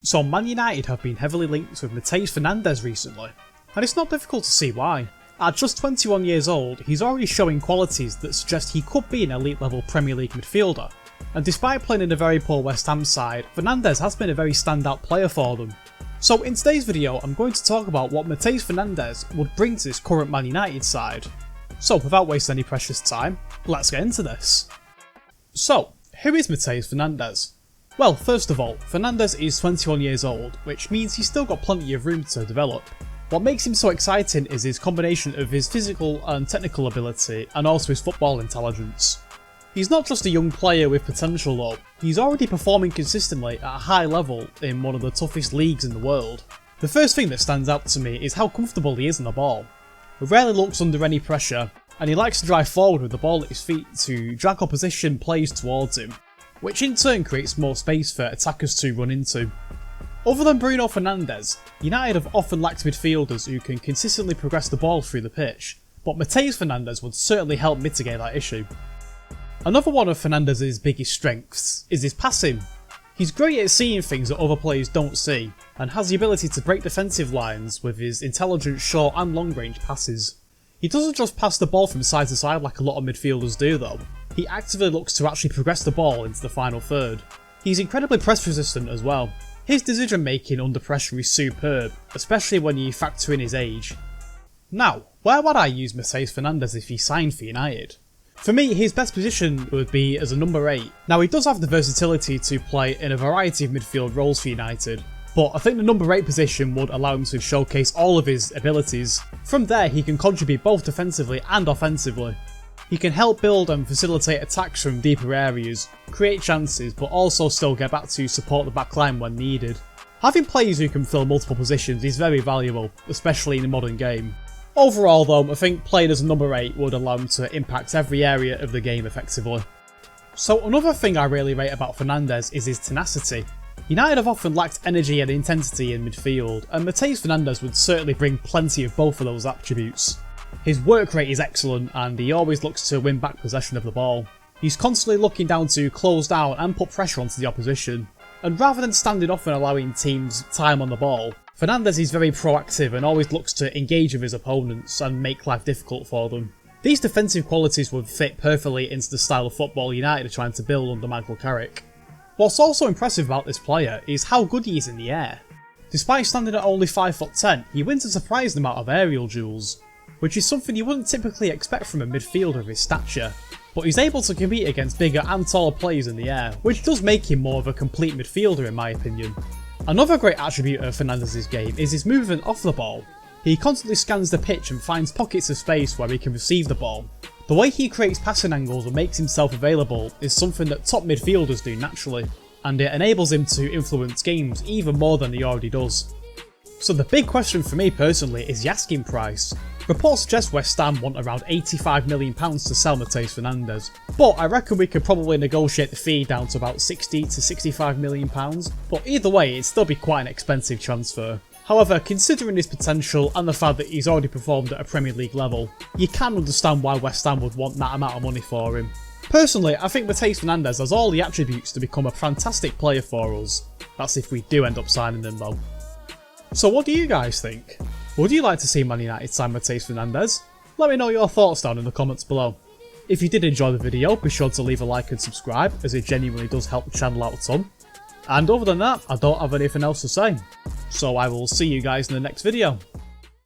So Man United have been heavily linked with Mateus Fernandes recently, and it's not difficult to see why. At just 21 years old, he's already showing qualities that suggest he could be an elite level Premier League midfielder, and despite playing in a very poor West Ham side, Fernandes has been a very standout player for them. So in today's video, I'm going to talk about what Mateus Fernandes would bring to this current Man United side. So without wasting any precious time, let's get into this. So, who is Mateus Fernandes? Well, first of all, Fernandes is 21 years old, which means he's still got plenty of room to develop. What makes him so exciting is his combination of his physical and technical ability and also his football intelligence. He's not just a young player with potential though, he's already performing consistently at a high level in one of the toughest leagues in the world. The first thing that stands out to me is how comfortable he is on the ball. He rarely looks under any pressure, and he likes to drive forward with the ball at his feet to drag opposition players towards him, which in turn creates more space for attackers to run into. Other than Bruno Fernandes, United have often lacked midfielders who can consistently progress the ball through the pitch, but Mateus Fernandes would certainly help mitigate that issue. Another one of Fernandes' biggest strengths is his passing. He's great at seeing things that other players don't see, and has the ability to break defensive lines with his intelligent short and long range passes. He doesn't just pass the ball from side to side like a lot of midfielders do though, he actively looks to actually progress the ball into the final third. He's incredibly press resistant as well. His decision making under pressure is superb, especially when you factor in his age. Now, where would I use Mateus Fernandes if he signed for United? For me, his best position would be as a number 8. Now he does have the versatility to play in a variety of midfield roles for United, but I think the number 8 position would allow him to showcase all of his abilities. From there he can contribute both defensively and offensively. He can help build and facilitate attacks from deeper areas, create chances but also still get back to support the backline when needed. Having players who can fill multiple positions is very valuable, especially in the modern game. Overall though, I think playing as a number 8 would allow him to impact every area of the game effectively. So another thing I really rate about Fernandes is his tenacity. United have often lacked energy and intensity in midfield, and Mateus Fernandes would certainly bring plenty of both of those attributes. His work rate is excellent and he always looks to win back possession of the ball. He's constantly looking down to close down and put pressure onto the opposition, and rather than standing off and allowing teams time on the ball, Fernandes is very proactive and always looks to engage with his opponents and make life difficult for them. These defensive qualities would fit perfectly into the style of football United are trying to build under Michael Carrick. What's also impressive about this player is how good he is in the air. Despite standing at only 5'10", he wins a surprising amount of aerial duels, which is something you wouldn't typically expect from a midfielder of his stature, but he's able to compete against bigger and taller players in the air, which does make him more of a complete midfielder in my opinion. Another great attribute of Fernandes' game is his movement off the ball. He constantly scans the pitch and finds pockets of space where he can receive the ball. The way he creates passing angles and makes himself available is something that top midfielders do naturally, and it enables him to influence games even more than he already does. So the big question for me personally is the asking price. Reports suggest West Ham want around £85 million to sell Mateus Fernandes, but I reckon we could probably negotiate the fee down to about £60 to £65 million, but either way it'd still be quite an expensive transfer. However, considering his potential and the fact that he's already performed at a Premier League level, you can understand why West Ham would want that amount of money for him. Personally, I think Mateus Fernandes has all the attributes to become a fantastic player for us. That's if we do end up signing him though. So what do you guys think? Would you like to see Man United sign Mateus Fernandes? Let me know your thoughts down in the comments below. If you did enjoy the video, be sure to leave a like and subscribe, as it genuinely does help the channel out a ton. And other than that, I don't have anything else to say. So I will see you guys in the next video.